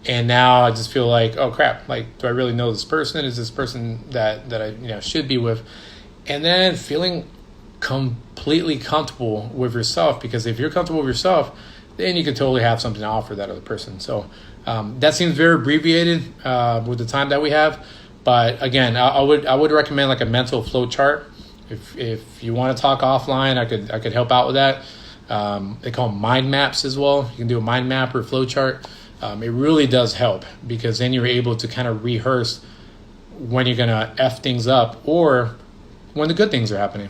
And now I just feel like, oh crap, like, do I really know this person? Is this person that I should be with? And then feeling completely comfortable with yourself, because if you're comfortable with yourself, then you could totally have something to offer that other person. So that seems very abbreviated with the time that we have. But again, I would recommend like a mental flow chart. If you want to talk offline, I could help out with that. They call them mind maps as well. You can do a mind map or flow chart. It really does help, because then you're able to kind of rehearse when you're gonna F things up or when the good things are happening.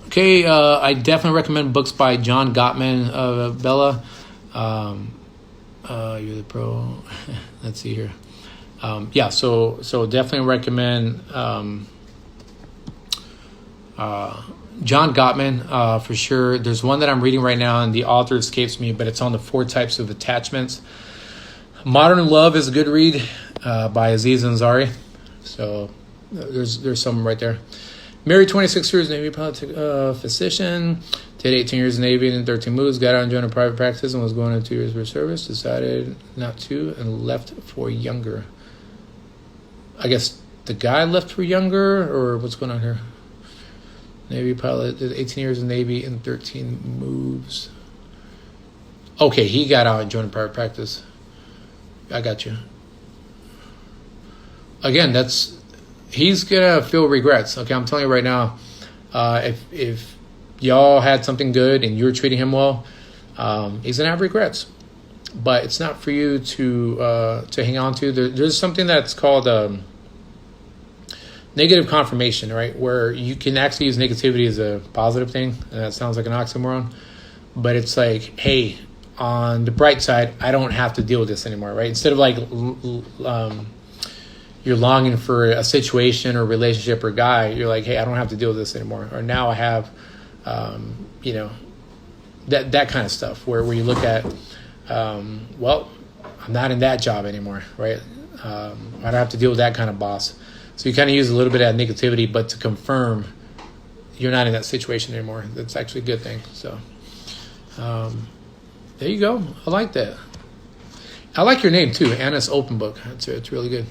Okay, I definitely recommend books by John Gottman, Bella. You're the pro. Let's see here. So definitely recommend John Gottman for sure. There's one that I'm reading right now, and the author escapes me, but it's on the 4 types of attachments. Modern Love is a good read by Aziz Ansari. So there's some right there. Married 26 years, Navy physician. Did 18 years in the Navy and 13 moves. Got out and joined a private practice and was going on 2 years for service. Decided not to and left for younger. I guess the guy left for younger, or what's going on here? Navy pilot, did 18 years in the Navy and 13 moves. Okay, he got out and joined a private practice. I got you. Again, he's gonna feel regrets. Okay, I'm telling you right now, if y'all had something good and you're treating him well, he's gonna have regrets. But it's not for you to hang on to. There's something that's called negative confirmation, right? Where you can actually use negativity as a positive thing, and that sounds like an oxymoron. But it's like, hey, on the bright side, I don't have to deal with this anymore, right? Instead of like you're longing for a situation or relationship or guy, you're like, hey, I don't have to deal with this anymore. Or now I have, that kind of stuff where you look at, well, I'm not in that job anymore, right? I don't have to deal with that kind of boss. So you kind of use a little bit of that negativity, but to confirm you're not in that situation anymore. That's actually a good thing. So there you go. I like that. I like your name too, Anna's Open Book. It's really good.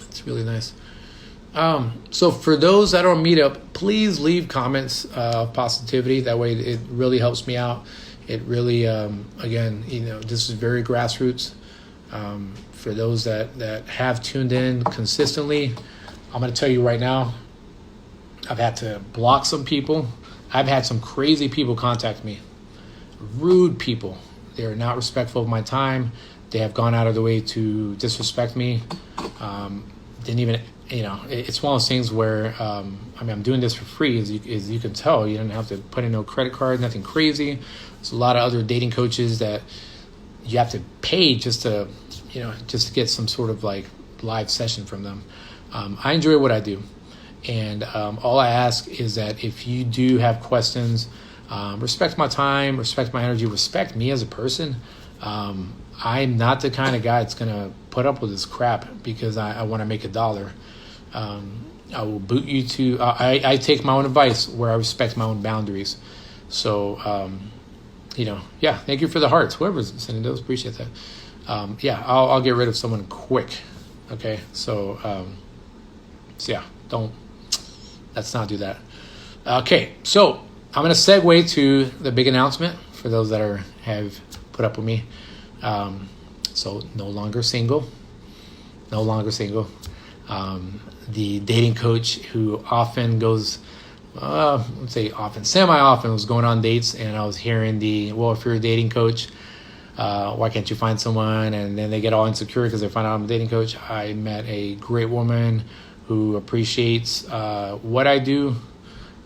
It's really nice. So for those that are on Meetup, please leave comments of positivity. That way it really helps me out. It really, again, this is very grassroots. For those that have tuned in consistently, I'm going to tell you right now, I've had to block some people. I've had some crazy people contact me. Rude people. They are not respectful of my time. They have gone out of the way to disrespect me. Didn't even, it's one of those things where, I'm doing this for free, as you can tell. You don't have to put in no credit card, nothing crazy. There's a lot of other dating coaches that you have to pay just to get some sort of like live session from them. I enjoy what I do. And all I ask is that if you do have questions, respect my time, respect my energy, respect me as a person. I'm not the kind of guy that's going to put up with this crap because I want to make $1. I will boot you to... I take my own advice where I respect my own boundaries. So, thank you for the hearts. Whoever's sending those, appreciate that. I'll get rid of someone quick. Okay, so let's not do that. Okay, so I'm going to segue to the big announcement for those that have put up with me. So no longer single. The dating coach who often goes, semi-often was going on dates, and I was hearing if you're a dating coach, why can't you find someone? And then they get all insecure because they find out I'm a dating coach. I met a great woman who appreciates what I do,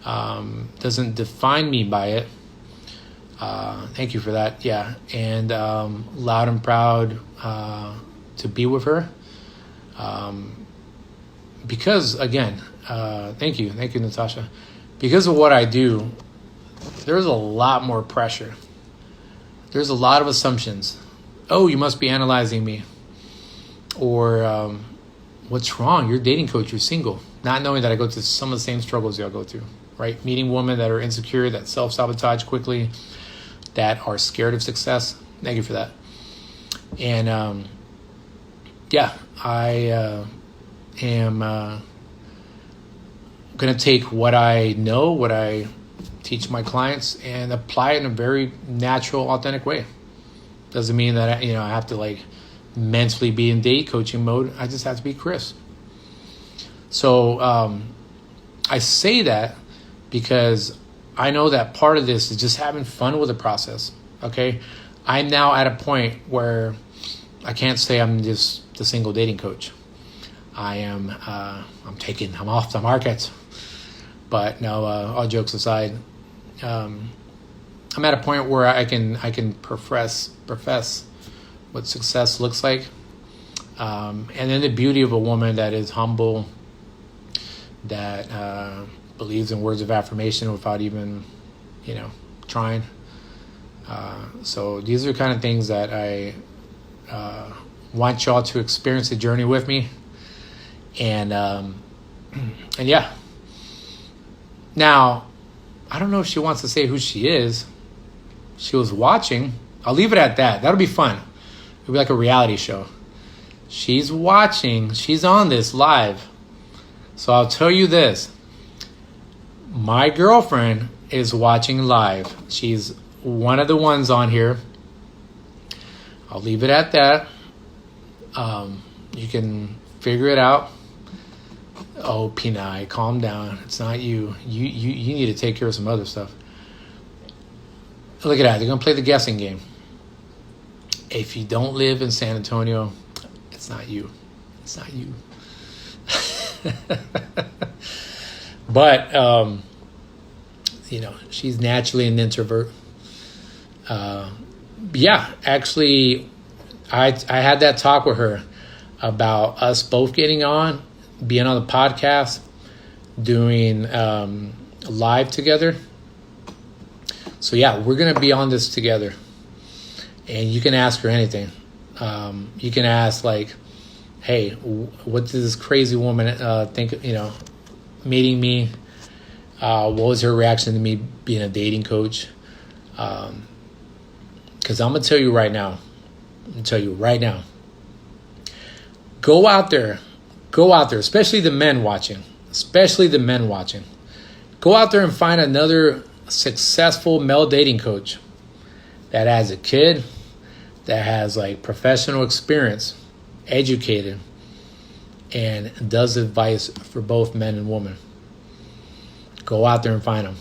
doesn't define me by it. Thank you for that. Yeah. And loud and proud to be with her. Because, again, thank you, Natasha. Because of what I do, there's a lot more pressure. There's a lot of assumptions. Oh, you must be analyzing me. Or, what's wrong? You're a dating coach. You're single. Not knowing that I go through some of the same struggles y'all go through, right? Meeting women that are insecure, that self-sabotage quickly, that are scared of success. Thank you for that. And, I am going to take what I know, what I teach my clients, and apply it in a very natural, authentic way. Doesn't mean that I have to mentally be in date coaching mode. I just have to be Chris. So I say that because I know that part of this is just having fun with the process. Okay, I'm now at a point where I can't say I'm just the single dating coach. I'm off the market. But no, all jokes aside, I'm at a point where I can profess what success looks like, and then the beauty of a woman that is humble, that believes in words of affirmation without even, trying. So these are kind of things that I want y'all to experience the journey with me, and yeah. Now, I don't know if she wants to say who she is. She was watching. I'll leave it at that. That'll be fun. It'll be like a reality show. She's watching. She's on this live. So I'll tell you this. My girlfriend is watching live. She's one of the ones on here. I'll leave it at that. You can figure it out. Oh, Pinay, calm down. It's not you. You need to take care of some other stuff. Look at that. They're going to play the guessing game. If you don't live in San Antonio, it's not you. It's not you. But, she's naturally an introvert. Actually, I had that talk with her about us both getting on, being on the podcast, doing live together. So yeah, we're going to be on this together. And you can ask her anything. You can ask hey, what did this crazy woman think, meeting me? What was her reaction to me being a dating coach? Because I'm going to tell you right now. Go out there, especially the men watching. Go out there and find another successful male dating coach that has a kid, that has professional experience, educated, and does advice for both men and women. Go out there and find them.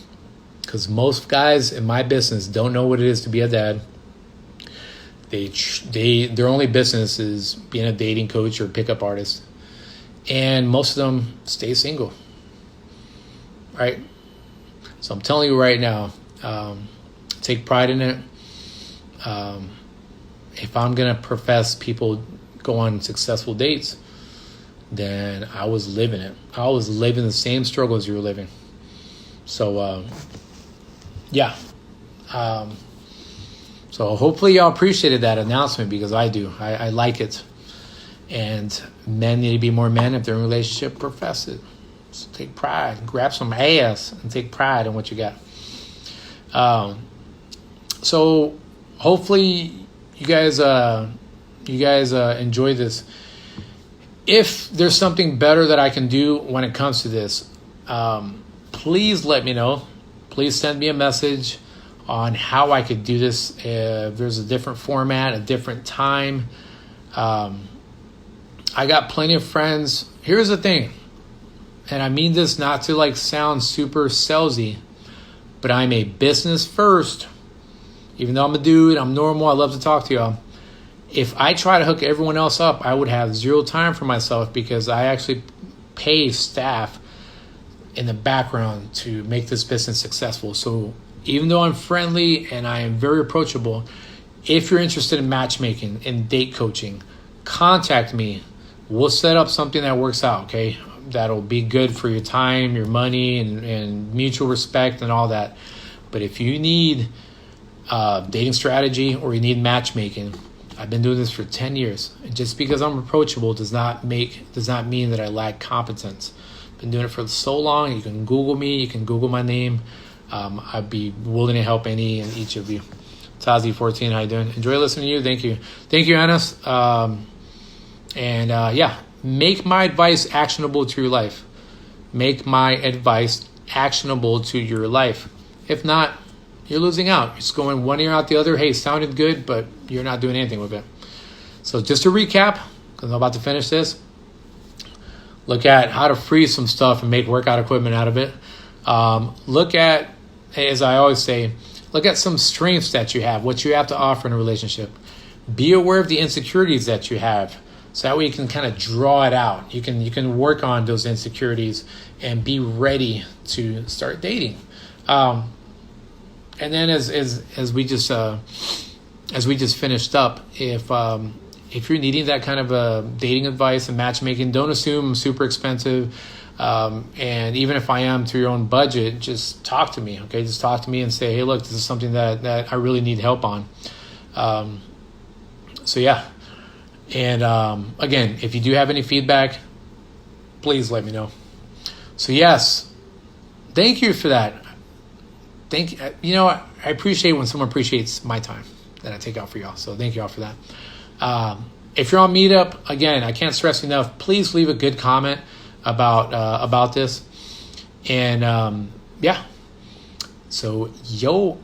Because most guys in my business don't know what it is to be a dad. Their only business is being a dating coach or pickup artist. And most of them stay single. Right? So I'm telling you right now, take pride in it. If I'm going to profess people go on successful dates, then I was living it. I was living the same struggles you were living. So, so hopefully y'all appreciated that announcement, because I do. I like it. And men need to be more men. If they're in a relationship, profess it. So take pride. Grab some ass and take pride in what you got. So hopefully you guys enjoy this. If there's something better that I can do when it comes to this, please let me know. Please send me a message on how I could do this. If there's a different format, a different time. I got plenty of friends. Here's the thing, and I mean this not to sound super salesy, but I'm a business first. Even though I'm a dude, I'm normal, I love to talk to y'all. If I try to hook everyone else up, I would have zero time for myself, because I actually pay staff in the background to make this business successful. So even though I'm friendly and I am very approachable, if you're interested in matchmaking and date coaching, contact me. We'll set up something that works out, okay? That'll be good for your time, your money, and mutual respect and all that. But if you need dating strategy or you need matchmaking, I've been doing this for 10 years. And just because I'm approachable does not mean that I lack competence. I've been doing it for so long. You can Google me. You can Google my name. I'd be willing to help any and each of you. Tazi14, how you doing? Enjoy listening to you. Thank you. Thank you, Anas. Make my advice actionable to your life. Make my advice actionable to your life. If not, you're losing out. You're just going one ear out the other. Hey, it sounded good, but you're not doing anything with it. So just to recap, because I'm about to finish this, look at how to freeze some stuff and make workout equipment out of it. Look at, as I always say, look at some strengths that you have, what you have to offer in a relationship. Be aware of the insecurities that you have. So that way you can kind of draw it out. You can work on those insecurities and be ready to start dating. And then as we just finished up, if you're needing that kind of dating advice and matchmaking, don't assume I'm super expensive. And even if I am to your own budget, just talk to me. Okay, just talk to me and say, hey, look, this is something that I really need help on. So yeah. And again, if you do have any feedback, please let me know. So yes, thank you for that. I appreciate when someone appreciates my time that I take out for y'all. So thank y'all for that. If you're on Meetup, again, I can't stress enough, please leave a good comment about this. And so yo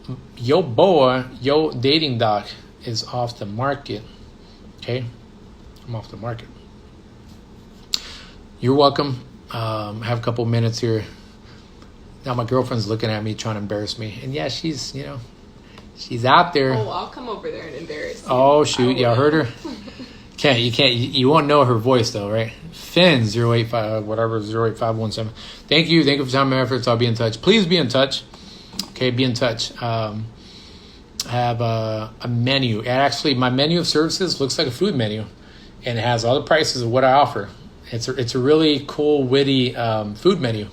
dating doc is off the market. Okay, I'm off the market. You're welcome. I have a couple minutes here. Now my girlfriend's looking at me trying to embarrass me. And yeah, she's out there. Oh, I'll come over there and embarrass you. Oh shoot, y'all heard her? You won't know her voice though, right? Finn 085 whatever 08517. Thank you for your time and efforts. I'll be in touch. Please be in touch. Okay, be in touch. I have a menu. And actually, my menu of services looks like a food menu, and it has all the prices of what I offer. It's a really cool, witty food menu,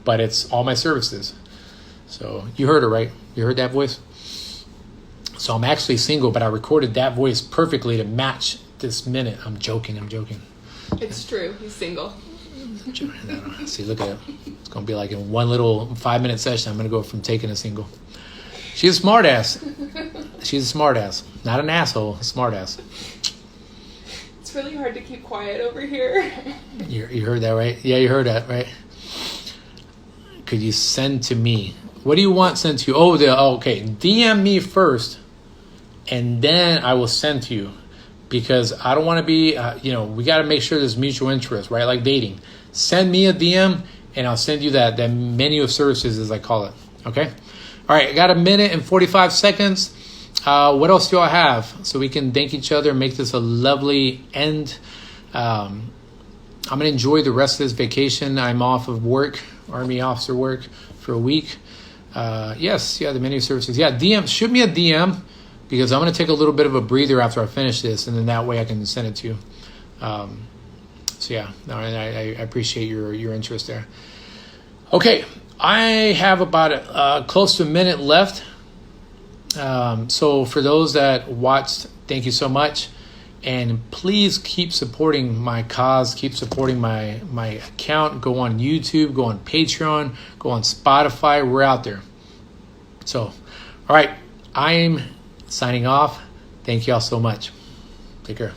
but it's all my services. So you heard her, right? You heard that voice? So I'm actually single, but I recorded that voice perfectly to match this minute. I'm joking. It's true. He's single. No. See, look at it. It's going to be like in one little 5-minute session, I'm going to go from taking a single. She's a smart ass. Not an asshole, a smart ass. It's really hard to keep quiet over here. You heard that, right? Yeah, you heard that, right? Could you send to me? What do you want sent to you? Okay. DM me first, and then I will send to you. Because I don't want to be, we got to make sure there's mutual interest, right? Like dating. Send me a DM, and I'll send you that menu of services, as I call it. Okay? All right, I got 1 minute and 45 seconds. What else do I have? So we can thank each other and make this a lovely end. I'm going to enjoy the rest of this vacation. I'm off of work, Army officer work, for a week. The menu of services. Yeah, shoot me a DM. Because I'm going to take a little bit of a breather after I finish this, and then that way I can send it to you. I appreciate your interest there. Okay, I have about close to a minute left. So for those that watched, thank you so much. And please keep supporting my cause. Keep supporting my account. Go on YouTube. Go on Patreon. Go on Spotify. We're out there. So, all right, I'm signing off. Thank you all so much. Take care.